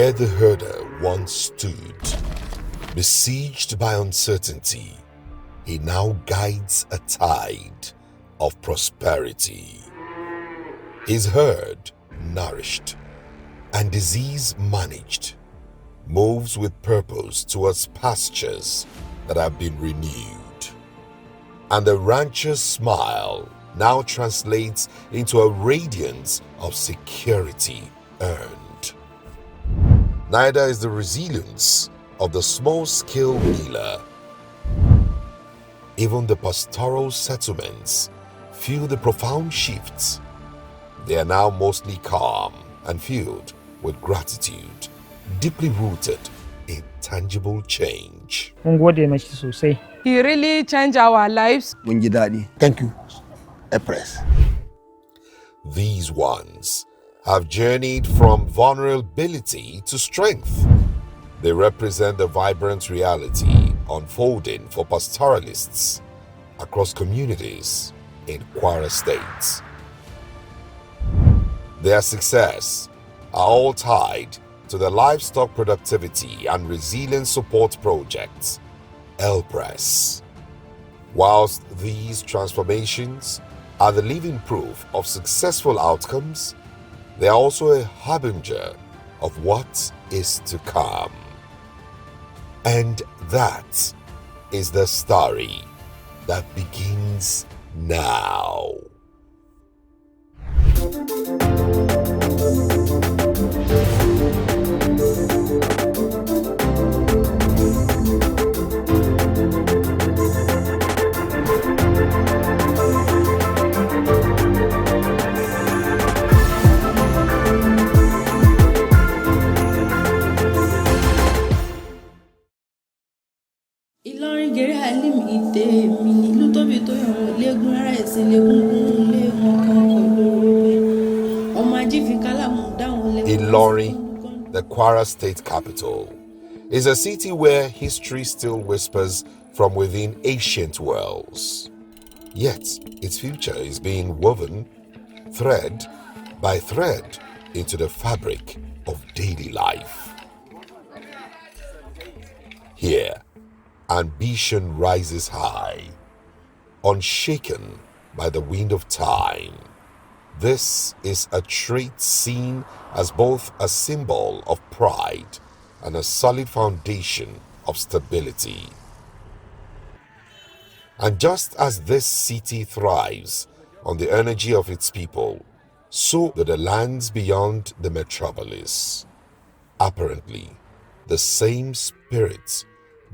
Where the herder once stood, besieged by uncertainty, he now guides a tide of prosperity. His herd, nourished and disease managed, moves with purpose towards pastures that have been renewed. And the rancher's smile now translates into a radiance of security earned. Neither is the resilience of the small-scale miller. Even the pastoral settlements feel the profound shifts. They are now mostly calm and filled with gratitude, deeply rooted in tangible change. He really changed our lives. Thank you, LPRES. These ones have journeyed from vulnerability to strength. They represent the vibrant reality unfolding for pastoralists across communities in Kwara State. Their success are all tied to the livestock productivity and resilience support projects, LPRES. Whilst these transformations are the living proof of successful outcomes, they are also a harbinger of what is to come. And that is the story that begins now. Ìlọrin gèrè Halim ìdè mi nílùú tóbi tó yàn wọ́n léegun ara ẹ̀sìn léegungun lé wọn kan kò lóró pé ọmọ ajé fi kálámù dáwọn lẹ́kọ̀ọ́. Ilorin, the Kwara State capital, is a city where history still whispers from within ancient wells. Yet its future is being woven thread by thread into the fabric of daily life. Here, ambition rises high, unshaken by the wind of time. This is a trait seen as both a symbol of pride and a solid foundation of stability. And just as this city thrives on the energy of its people, so do the lands beyond the metropolis. Apparently, the same spirit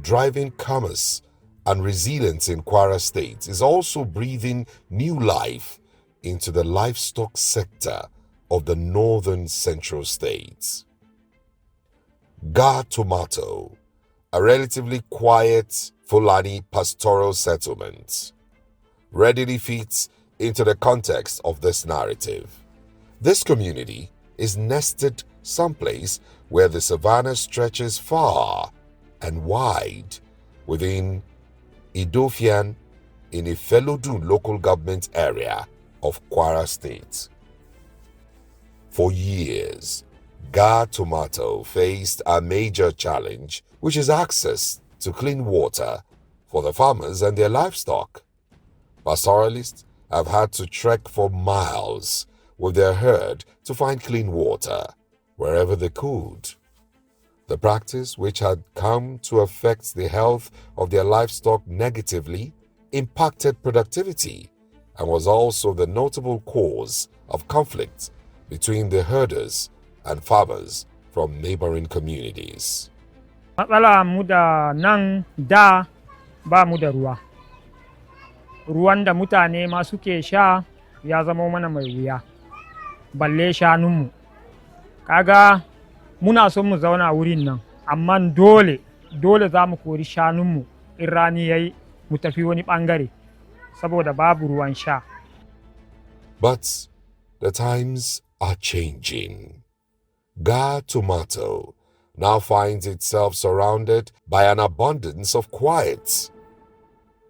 driving commerce and resilience in Kwara State is also breathing new life into the livestock sector of the northern central states. Ga Tomato, a relatively quiet Fulani pastoral settlement, readily fits into the context of this narrative. This community is nested someplace where the savannah stretches far and wide within Idofian in a Felodun local government area of Kwara State. For years, Ga Tomato faced a major challenge, which is access to clean water for the farmers and their livestock. Pastoralists have had to trek for miles with their herd to find clean water wherever they could. The practice, which had come to affect the health of their livestock negatively, impacted productivity and was also the notable cause of conflict between the herders and farmers from neighboring communities. Matsala mu da nan da ba mu da ruwa. Ruwan da mutane ma suke sha ya zama mana mai wuya. Balle shanunmu. Kaga muna son mu zauna wurin nan, amma dole za mu kori shanunmu in rani yayi mu tafi wani bangare saboda babu ruwan sha. But the times are changing. Ga Tomato now finds itself surrounded by an abundance of quiet.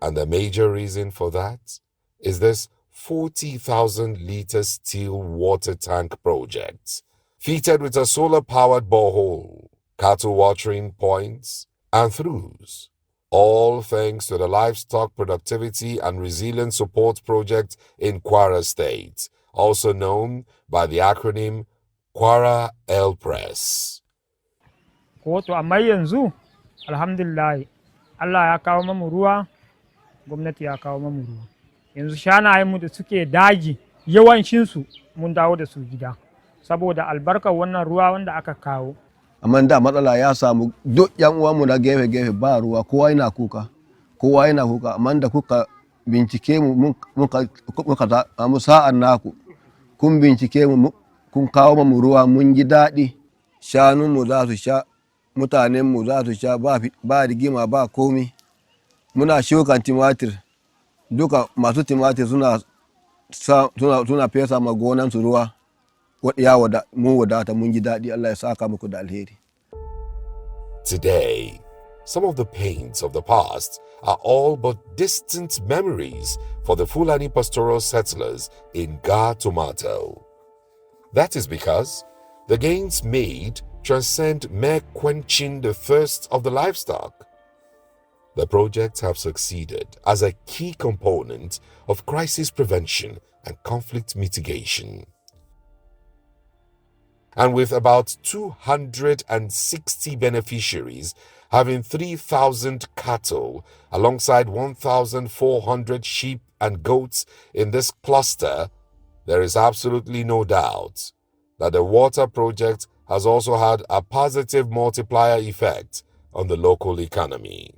And the major reason for that is this 40,000 litre steel water tank project, fitted with a solar-powered borehole, cattle watering points, and throughs, all thanks to the Livestock Productivity and Resilience Support Project in Kwara State, also known by the acronym Kwara LPRES. Ko amma yanzu alhamdulillah Allah ya kawo mamu ruwa, gwamnati ya kawo mamu ruwa. Yanzu shanayenmu da suke daji yawancinsu mun dawo da su gida saboda albarkar wannan ruwa wanda aka kawo. Amma da matsala ya samu duk yan uwanmu na gefe-gefe ba ruwa, kowa yana kuka, amma da kuka bincike mu muka samu sa'an naku, kun bincike mu kun kawo mu ruwa mun ji daɗi, shanunmu za su sha, mutanenmu za su sha ba rigima ba komi. Muna shukan timatir, duka masu timatir suna fesa ma gonansu ruwa. Today, some of the pains of the past are all but distant memories for the Fulani pastoral settlers in Ga Tomato. That is because the gains made transcend mere quenching the thirst of the livestock. The projects have succeeded as a key component of crisis prevention and conflict mitigation. And with about 260 beneficiaries having 3,000 cattle alongside 1,400 sheep and goats in this cluster, there is absolutely no doubt that the water project has also had a positive multiplier effect on the local economy.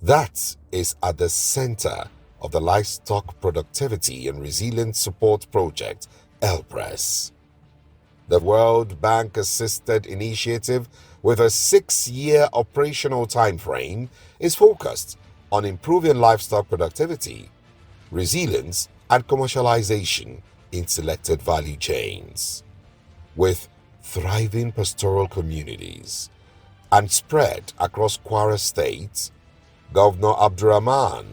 That is at the center of the Livestock Productivity and Resilience Support Project, LPRES. The World Bank-assisted initiative, with a 6-year operational time frame, is focused on improving livestock productivity, resilience, and commercialization in selected value chains. With thriving pastoral communities and spread across Kwara State, Governor Abdurrahman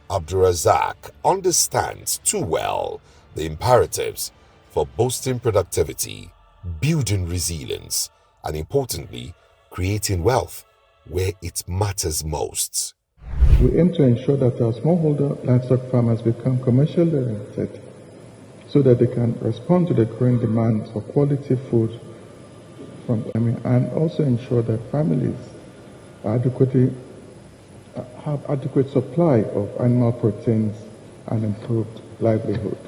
Abdurazak understands too well the imperatives for boosting productivity, building resilience, and importantly, creating wealth where it matters most. We aim to ensure that our smallholder livestock farmers become commercially oriented so that they can respond to the growing demand for quality food from them, and also ensure that families have adequate supply of animal proteins and improved livelihood.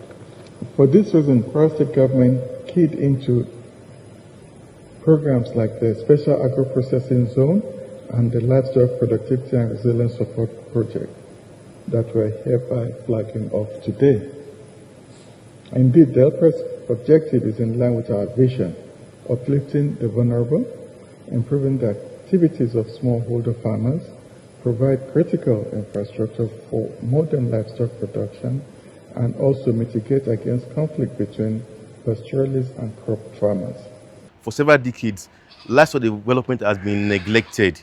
For this reason, Kwara State government keyed into programs like the Special Agro-Processing Zone and the Livestock Productivity and Resilience Support Project that we're hereby flagging off today. Indeed, the LPRES objective is in line with our vision, uplifting the vulnerable, improving the activities of smallholder farmers, provide critical infrastructure for modern livestock production, and also mitigate against conflict between pastoralists and crop farmers. For several decades, livestock development has been neglected.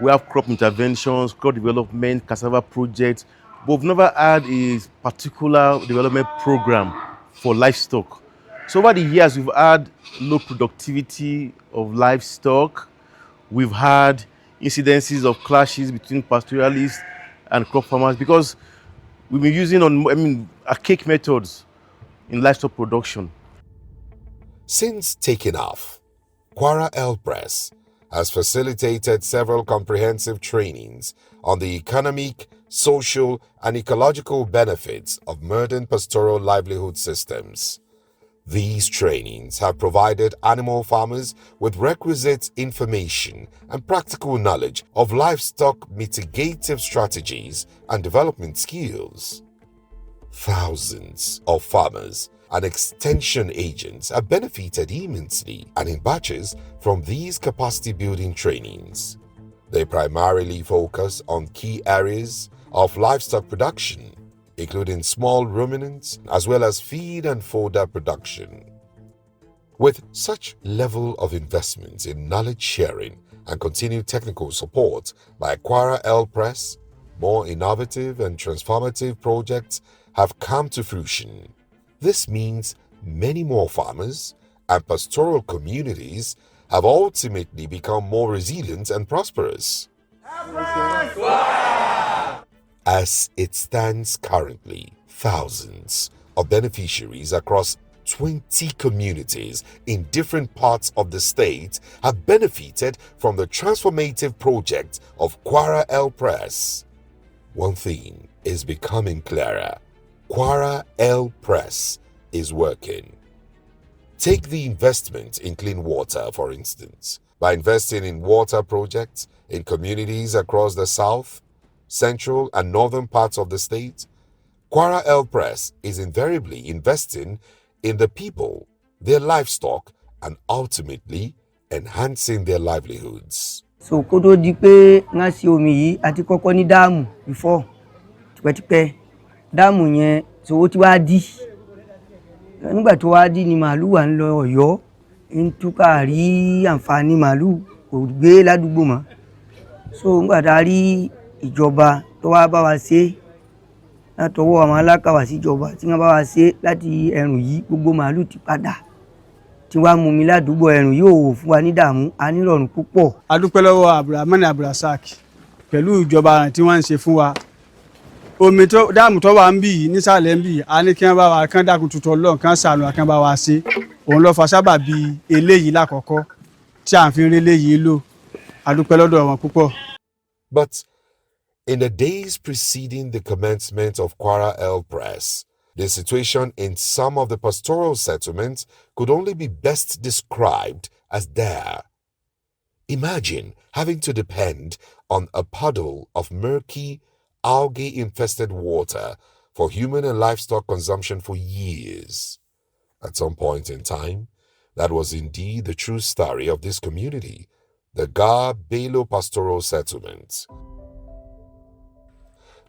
We have crop interventions, crop development, cassava projects, but we've never had a particular development program for livestock. So over the years, we've had low productivity of livestock. We've had incidences of clashes between pastoralists and crop farmers because we've been using archaic methods in livestock production. Since taking off, Kwara LPRES has facilitated several comprehensive trainings on the economic, social, and ecological benefits of modern pastoral livelihood systems. These trainings have provided animal farmers with requisite information and practical knowledge of livestock mitigative strategies and development skills. Thousands of farmers and extension agents are benefited immensely and in batches from these capacity building trainings. They primarily focus on key areas of livestock production, including small ruminants as well as feed and fodder production. With such level of investments in knowledge sharing and continued technical support by Kwara LPRES, more innovative and transformative projects have come to fruition. This means many more farmers and pastoral communities have ultimately become more resilient and prosperous. As it stands currently, thousands of beneficiaries across 20 communities in different parts of the state have benefited from the transformative project of Kwara LPRES. One thing is becoming clearer. Kwara LPRES is working. Take the investment in clean water, for instance. By investing in water projects in communities across the south, central, and northern parts of the state, Kwara LPRES is invariably investing in the people, their livestock, and ultimately enhancing their livelihoods. So kó tó di pé wọ́n ṣe omi yìí àti kọ́kọ́ ní dáàmù before tipẹ́tipẹ́ dáàmù yẹn so ó ti wá dí nígbà tó wá dí ni màálù wà ń lọ Ọ̀yọ́ ń túkà rí àǹfààní màálù kò gbé ládùúgbò mọ́ so nígbà tá a rí ìjọba tó wá bá wa ṣe látọwọ́ àwọn alákàwà síjọba tí wọ́n bá wa ṣe láti ẹ̀rùn yìí gbogbo màálù ti padà tí wàá mú mi ládùúgbò ẹ̀rùn yóò fún wa ní dààmú a nírọ̀rùn púpọ̀. A dúpẹ́ lọ́wọ́ Abdulrahman Abdulrasaq pẹ̀lú ìjọba tí wọ́n ń ṣe fún wa omi tó dáàmú tó wà ń bì yìí nísàlẹ̀ ń bì yìí a ní kí wọ́n bá wa kán dákun tuntun Ọlọ́run kán ṣàánú kán bá wa ṣe òun ló fa sábàbí eléyìí lákọ̀ọ́kọ́ tí à ń fi rí eléyìí lò a dúpẹ́ lọ́dọ̀ wọn púpọ̀. But in the days preceding the commencement of Kwara LPRES, the situation in some of the pastoral settlements could only be best described as dire. Imagine having to depend on a puddle of murky, algae-infested water for human and livestock consumption for years. At some point in time, that was indeed the true story of this community, the Ga Belo Pastoral Settlement.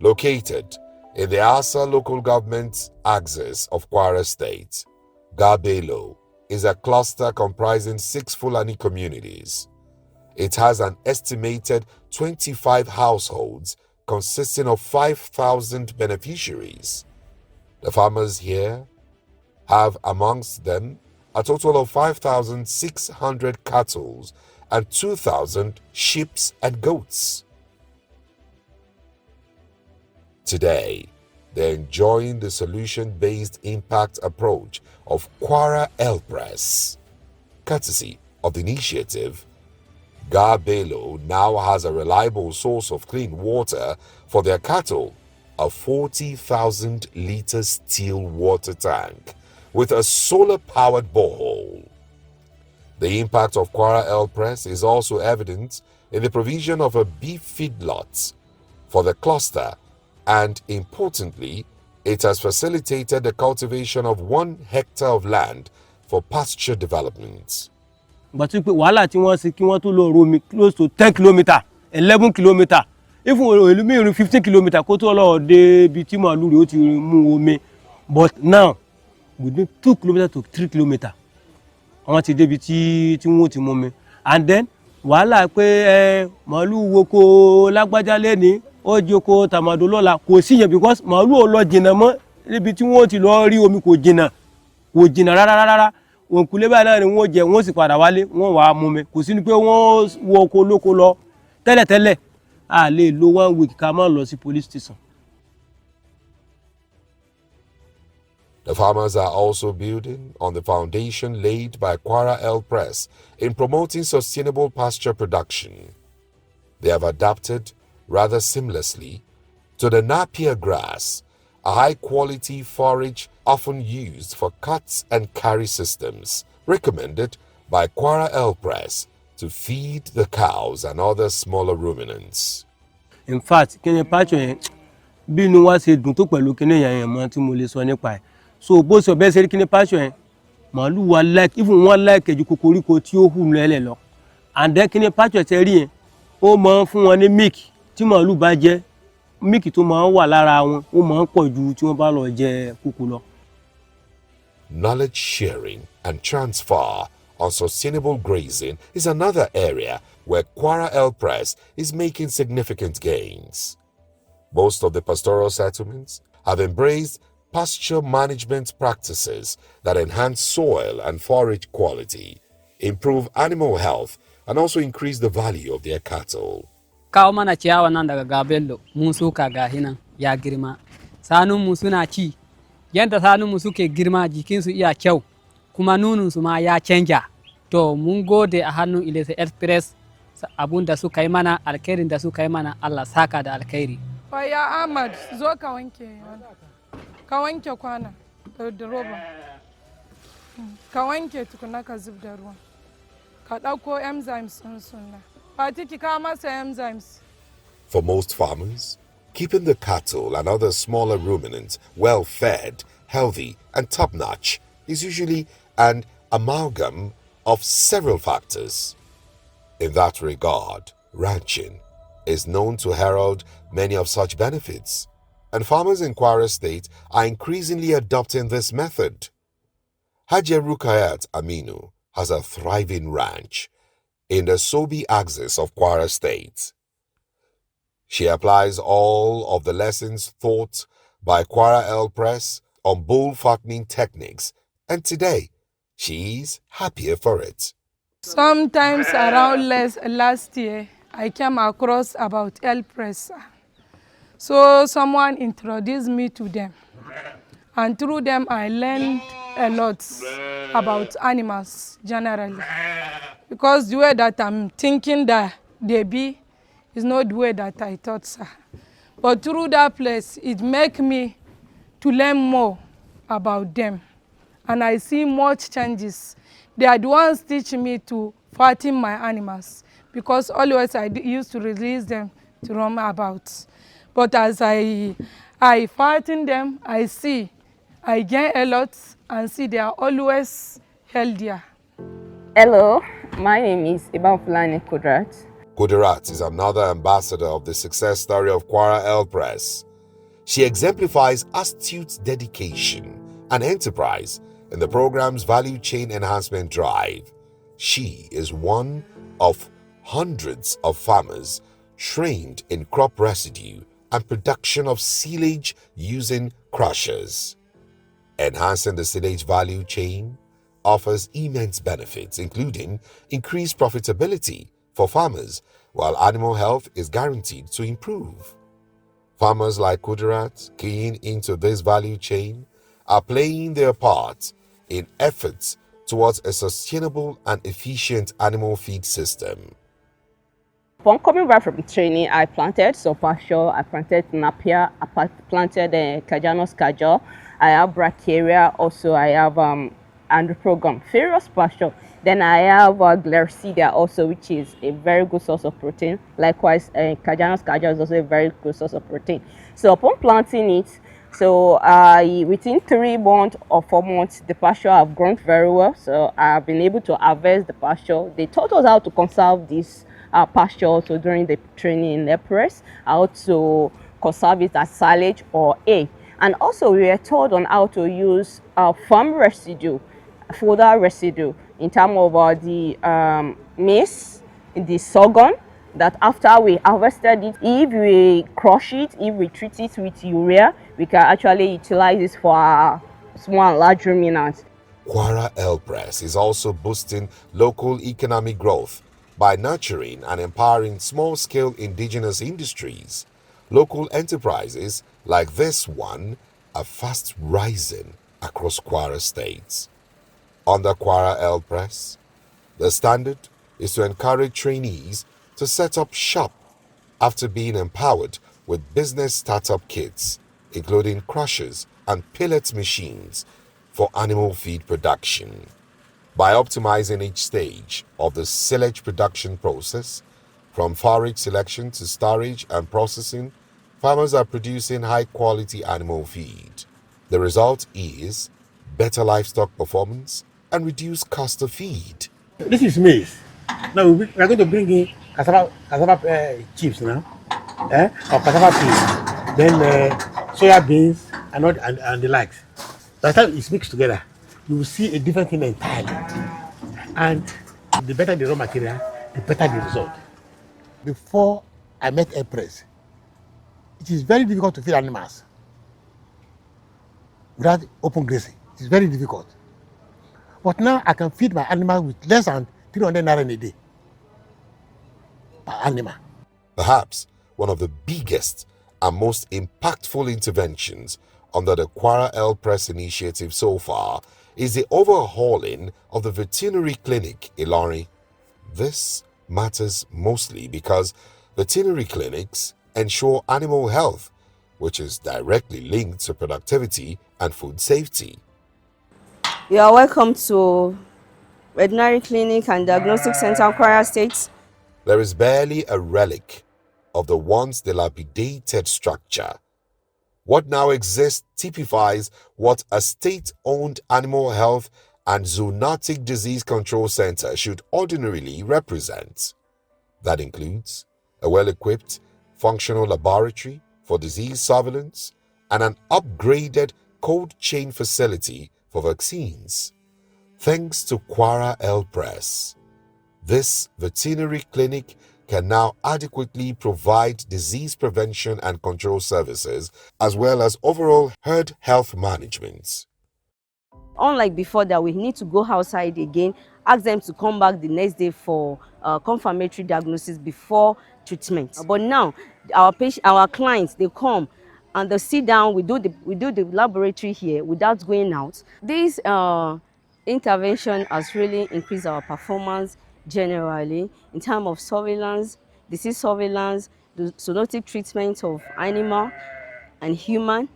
Located in the Asa local government axis of Kwara State, Ga Belo is a cluster comprising 6 Fulani communities. It has an estimated 25 households consisting of 5,000 beneficiaries. The farmers here have amongst them a total of 5,600 cattle and 2,000 sheep and goats. Today, they're enjoying the solution-based impact approach of Kwara LPRES. Courtesy of the initiative, Ga Belo now has a reliable source of clean water for their cattle, a 40,000-liter steel water tank with a solar-powered borehole. The impact of Kwara LPRES is also evident in the provision of a beef feedlot for the cluster, and importantly, it has facilitated the cultivation of 1 hectare of land for pasture development. But wàhálà tí wọ́n ṣe kí wọ́n tó lọ romi close to 10 kilometer, 11 kilometer, even olùmíràn 15 kilometer kó tó lọ dé ibi tí màálù rẹ̀ ó ti mú omi. But now, within 2 kilometer to 3 kilometer, wọ́n ti débi tí wọ́n ti mú omi. And then wàhálà pé màálù wo ko lágbájá lẹ́ni ó jókòó tàmàdó lọ́la kò sí yẹn because màálù ò lọ jìnnà mọ́ níbi tí wọ́n ti lọ rí omi kò jìnnà rárá. Wọ́n kú lébà náà ni wọ́n jẹ wọ́n sì padà wálé wọ́n wá mú mi kò sí ní pé wọ́n wọ oko lóko lọ tẹ́lẹ̀tẹ́lẹ̀ a lè lo 1 week ká má lọ sí police station. The farmers are also building on the foundation laid by Kwara LPRES in promoting sustainable pasture production. They have adapted rather seamlessly to the napier grass, a high-quality forage often used for cuts and carry systems, recommended by Kwara LPRES to feed the cows and other smaller ruminants. In fact, kí ni patch yẹn bí inú wa ṣe dùn tó pẹ̀lú kí ni yẹn mọ́ tí mo lè sọ nípa ẹ̀. So bó ṣe ọbẹ̀ ṣe rí kí ni patch yẹn màálù wa like even wọ́n like ju kokoríko tí ó hù lẹ́lẹ̀ lọ. And then kí ni patch ṣe rí yẹn ó máa ń fún wọn ní milk tí màálù bá jẹ milk tó máa ń wà lára wọn ó máa ń pọ̀ ju tí wọ́n bá lọ jẹ kókó lọ. Knowledge sharing and transfer on sustainable grazing is another area where Kwara LPRES is making significant gains. Most of the pastoral settlements have embraced pasture management practices that enhance soil and forage quality, improve animal health, and also increase the value of their cattle. Kawo mana ciyawa nan daga Gabello mun suka ga hinan ya girma. Sanunmu suna ci, yadda sanunmu suke girma jikinsu iya kyau, kuma nununsu ma ya canja. To mun gode a hannun LPRES abun da suka yi mana, alkhairin da suka yi mana, Allah saka da alkhairi. Ya Ahmad, zo ka wanke kwana da roba. Ka wanke tukuna ka zub da ruwa. Ka ɗauko enzymes ɗin sunna. Fati ki kawo masa enzymes. For most farmers, keeping the cattle and other smaller ruminants well fed, healthy, and top-notch is usually an amalgam of several factors. In that regard, ranching is known to herald many of such benefits, and farmers in Kwara State are increasingly adopting this method. Hajiya Rukayat Aminu has a thriving ranch in the Sobi axis of Kwara State. She applies all of the lessons taught by Kwara LPRES on bull fattening techniques, and today she is happier for it. Sometimes around last year, I came across about LPRES. So someone introduced me to them. And through them, I learned a lot about animals generally. Because the way that I'm thinking that they be is not the way that I thought, sir. But through that place, it makes me to learn more about them. And I see much changes. They are the ones teaching me to fatten my animals, because always I used to release them to roam about. But as I fatten them, I gain a lot and see they are always healthier. Hello, my name is Iban Fulani Kudrat. Kudirat is another ambassador of the success story of Kwara LPRES. She exemplifies astute dedication and enterprise in the program's value chain enhancement drive. She is one of hundreds of farmers trained in crop residue and production of silage using crushers. Enhancing the silage value chain offers immense benefits, including increased profitability for farmers, while animal health is guaranteed to improve. Farmers like Kudirat, keying into this value chain, are playing their part in efforts towards a sustainable and efficient animal feed system. Upon coming back from training, I planted some pasture, I planted Napier, I planted Kajanos Kajal, I have Brachiaria, also I have Androprogram, various pasture. Then I have Gliricidia also, which is a very good source of protein. Likewise, Kajanos Kajal is also a very good source of protein. So upon planting it, so within 3 months or 4 months, the pasture have grown very well. So I have been able to harvest the pasture. They taught us how to conserve this pasture also during the training in LPRES, how to conserve it as silage or hay. And also we were taught on how to use farm residue, fodder residue, in terms of the maize, the sorghum, that after we harvested it, if we crush it, if we treat it with urea, we can actually utilize this for our small and large ruminants. Kwara LPRES is also boosting local economic growth by nurturing and empowering small-scale indigenous industries. Local enterprises like this one are fast rising across Kwara State. Under Kwara LPRES, the standard is to encourage trainees to set up shop after being empowered with business startup kits, including crushers and pellet machines for animal feed production. By optimizing each stage of the silage production process, from forage selection to storage and processing, farmers are producing high-quality animal feed. The result is better livestock performance and reduced cost of feed. This is maize. Now we are going to bring in cassava chips now, or cassava peas, then soya beans and the likes. By the time it's mixed together, you will see a different thing entirely. And the better the raw material, the better the result. Before I met LPRES, it is very difficult to feed animals. without open grazing. It's very difficult. But now I can feed my animal with less than 300 naira a day per animal. Perhaps one of the biggest and most impactful interventions under the Kwara LPRES initiative so far is the overhauling of the veterinary clinic in Ilorin. This matters mostly because veterinary clinics ensure animal health, which is directly linked to productivity and food safety. You are welcome to Veterinary Clinic and Diagnostic Center, Kwara State. There is barely a relic of the once dilapidated structure. What now exists typifies what a state-owned animal health and zoonotic disease control center should ordinarily represent. That includes a well-equipped, functional laboratory for disease surveillance and an upgraded cold chain facility for vaccines. Thanks to Kwara LPRES, this veterinary clinic can now adequately provide disease prevention and control services as well as overall herd health management. Unlike before that we need to go outside again, ask them to come back the next day for confirmatory diagnosis before treatment. But now our clients, they come and they sit down, we do the laboratory here without going out. This intervention has really increased our performance generally in terms of surveillance, disease surveillance, the zoonotic treatment of animal and human,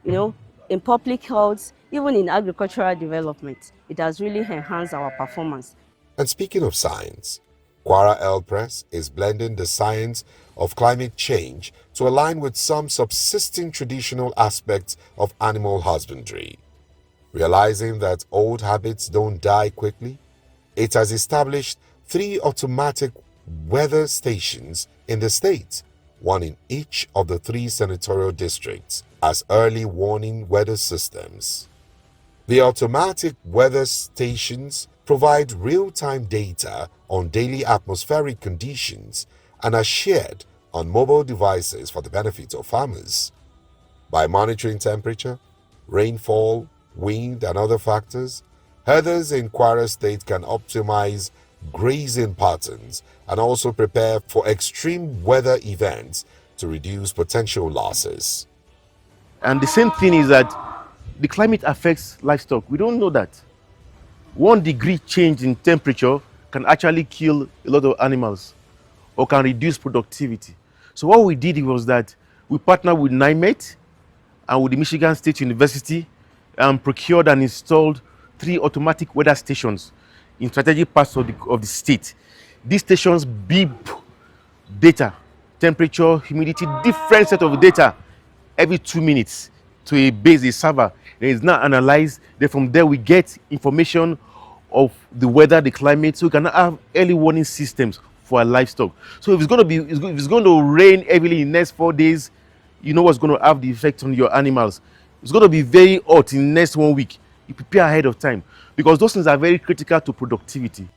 in public health, even in agricultural development. It has really enhanced our performance. And speaking of science, Kwara LPRES is blending the science of climate change to align with some subsisting traditional aspects of animal husbandry. Realizing that old habits don't die quickly, it has established 3 automatic weather stations in the state, one in each of the 3 senatorial districts, as early warning weather systems. The automatic weather stations provide real-time data on daily atmospheric conditions and are shared on mobile devices for the benefit of farmers. By monitoring temperature, rainfall, wind, and other factors, herders in Kwara State can optimize grazing patterns and also prepare for extreme weather events to reduce potential losses. And the same thing is that the climate affects livestock. We don't know that. 1 degree change in temperature can actually kill a lot of animals or can reduce productivity. So what we did was that we partnered with NIMET and with the Michigan State University and procured and installed 3 automatic weather stations in strategic parts of the state. These stations beep data, temperature, humidity, different set of data every 2 minutes to a base, a server. It is now analyzed. Then from there we get information of the weather, the climate, so we can have early warning systems for our livestock. So if it's going to rain heavily in the next 4 days, you know what's going to have the effect on your animals. It's going to be very hot in the next 1 week. You prepare ahead of time because those things are very critical to productivity.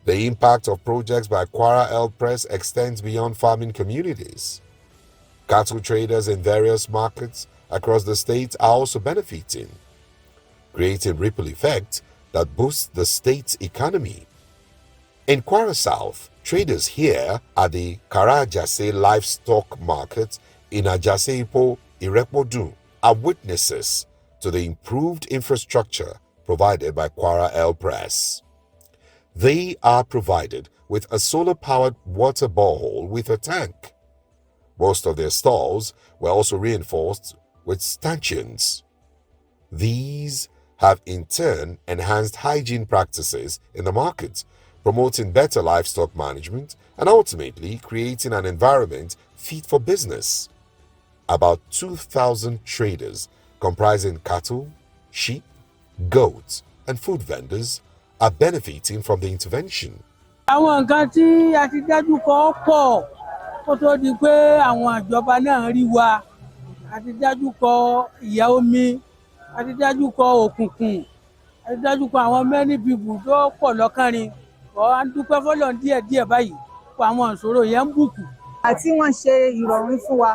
The impact of projects by Kwara LPRES extends beyond farming communities. Cattle traders in various markets across the state are also benefiting, creating ripple effects that boost the state's economy. In Kwara South, traders here at the Karajase livestock market in Ajasepo, Irekpodun are witnesses to the improved infrastructure provided by Kwara LPRES. They are provided with a solar-powered water borehole with a tank. Most of their stalls were also reinforced with stanchions. These have in turn enhanced hygiene practices in the market, promoting better livestock management and ultimately creating an environment fit for business. About 2,000 traders comprising cattle, sheep, goats, and food vendors are benefiting from the intervention. Àwọn nǹkan tí a ti dájú kọ pọ̀ kó tó di pé àwọn ìjọba náà rí wa. A ti dájú kọ ìyà omi, a ti dájú kọ òkùnkùn, a ti dájú kọ àwọn many people tó pọ̀ lọ́kànrin. À ń dúpẹ́ f'Ọlọ́run díẹ̀díẹ̀ báyìí fún àwọn ìṣòro yẹn ń bùkù. Àti wọ́n ṣe ìrọ̀rùn fún wa.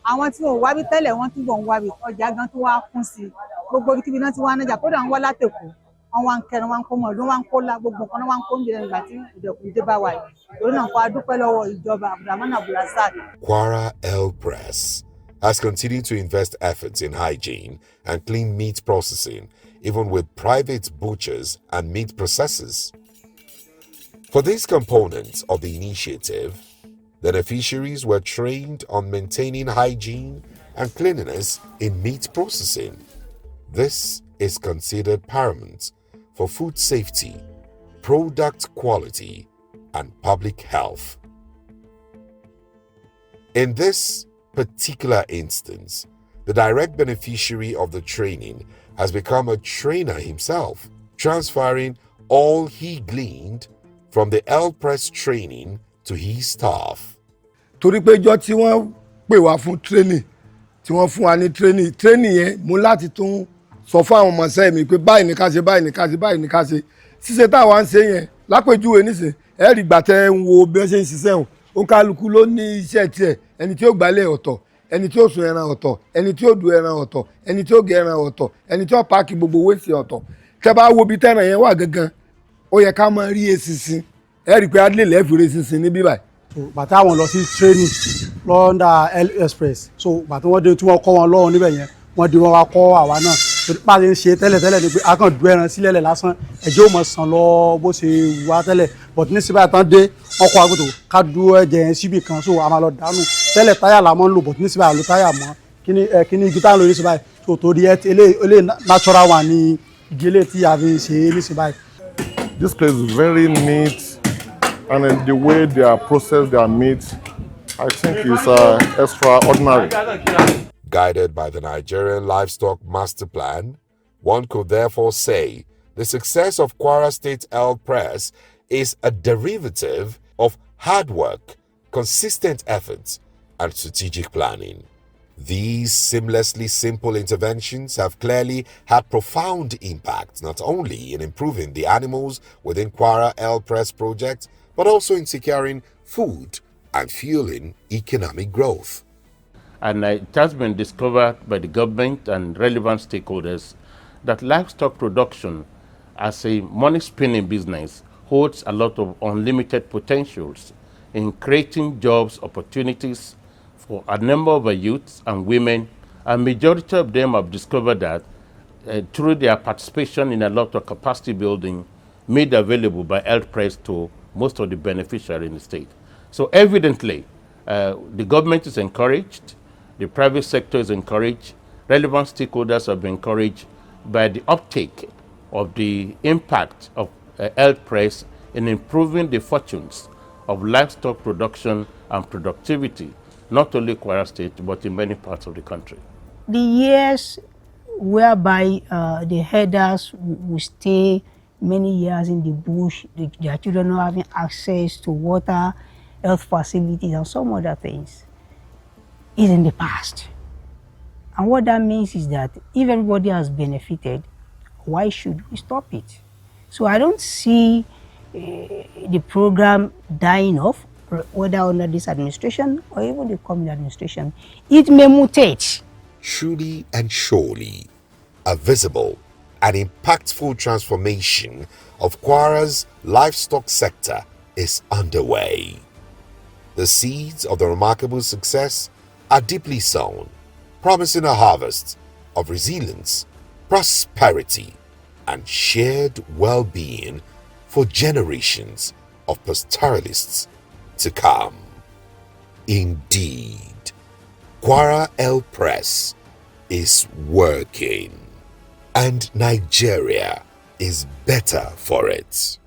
Àwọn tí wọ́n wá bí tẹ́lẹ̀ wọ́n túbọ̀ ń wá bí ọjà gan tó wá kún sí. gbogbo ibikíbi náà ti wá nájà kódà ń wá látẹ̀kọ́ wọn wá ń kẹrin wọn kó mọ̀ọ́dún wọn kó la gbogbo nǹkan wọn kó ń jẹ nígbà tí ìdẹ̀kùn dé bá wa yìí torí náà kó a dúpẹ́ lọ́wọ́ ìjọba Abdulrahman Abdulrasaq. Kwara LPRES has continued to invest efforts in hygiene and clean meat processing, even with private butchers and meat processors. For these components of the initiative, beneficiaries were trained on maintaining hygiene and cleanliness in meat processing. This is considered paramount for food safety, product quality, and public health. In this particular instance, the direct beneficiary of the training has become a trainer himself, transferring all he gleaned from the LPRES training to his staff. Torí pé jọ́ tí wọ́n pè wá fún training, tí wọ́n fún wa ní training yẹn mú láti tún sọ fún àwọn ọmọọṣẹ́ mi pé báyìí ní ká ṣe, báyìí ní ká ṣe, báyìí ní ká ṣe. Ṣíṣe táwa ń ṣe yẹn lápèjúwe nísìn ẹ rí ìgbà tẹ́ ń wo bí wọ́n ṣe ń ṣiṣẹ́ hàn òǹkálukú ló ní iṣẹ́ tiẹ̀, ẹni tí ó gbálẹ̀ ọ̀tọ̀, ẹni tí ó sun ẹran ọ̀tọ̀, ẹni tí ó du ẹran ọ̀tọ̀, ẹni tí ó gé ẹran ọ̀tọ̀, ẹni tí ó páàkì gbogbo wéṣì ọ̀tọ̀. Tẹ́ bá wo bí tẹ́ran yẹn wà gangan ó yẹ ká máa rí eṣinṣin ẹ rí i pé adílé lẹ́ẹ̀fì rí eṣinṣin níbí báyìí. Bàtà àwọn lọ sí training lọ́ndà LPRES so bàtà wọ́n dé tí wọ́n kọ́ wọn lọ́wọ́ níbẹ̀ yẹn wọ́n di wọn wá kọ́ àwa náà bá a ṣe ń ṣe tẹ́lẹ̀tẹ́lẹ̀ ni pé a kàn du ẹran sílẹ̀ lásán ẹ̀jẹ̀ ò mọ̀ sàn lọ bó ṣe wá tẹ́lẹ̀ but ní síbẹ̀ àtàn dé wọ́n kọ́ agbóto ká du ẹ̀jẹ̀ yẹn síbì kan so a máa lọ dànù tẹ́lẹ̀ táyà la máa ń lò but ní síbẹ̀ àlò táyà mọ́ kíní igi táwọn lò ní síbẹ̀ so torí ilé natural one ni igi ilé tí a fi ṣe ní síbẹ̀. This place is very neat and in the way they are processed their meat I think is extraordinary. Guided by the Nigerian Livestock Master Plan, one could therefore say the success of Kwara State LPRES is a derivative of hard work, consistent efforts, and strategic planning. These seamlessly simple interventions have clearly had profound impact not only in improving the animals within Kwara LPRES project, but also in securing food and fueling economic growth. And it has been discovered by the government and relevant stakeholders that livestock production as a money-spinning business holds a lot of unlimited potentials in creating jobs opportunities for a number of youths and women, and majority of them have discovered that through their participation in a lot of capacity building made available by LPRES to most of the beneficiaries in the state. So evidently, the government is encouraged, the private sector is encouraged, relevant stakeholders have been encouraged by the uptake of the impact of LPRES in improving the fortunes of livestock production and productivity, not only Kwara State, but in many parts of the country. The years whereby the herders will stay many years in the bush, their children not having access to water, health facilities, and some other things, is in the past. And what that means is that if everybody has benefited, why should we stop it? So I don't see the program dying off, whether under this administration or even the coming administration. It may mutate. Truly and surely, a visible and impactful transformation of Kwara's livestock sector is underway. The seeds of the remarkable success are deeply sown, promising a harvest of resilience, prosperity, and shared well-being for generations of pastoralists to come. Indeed, Kwara LPRES is working, and Nigeria is better for it.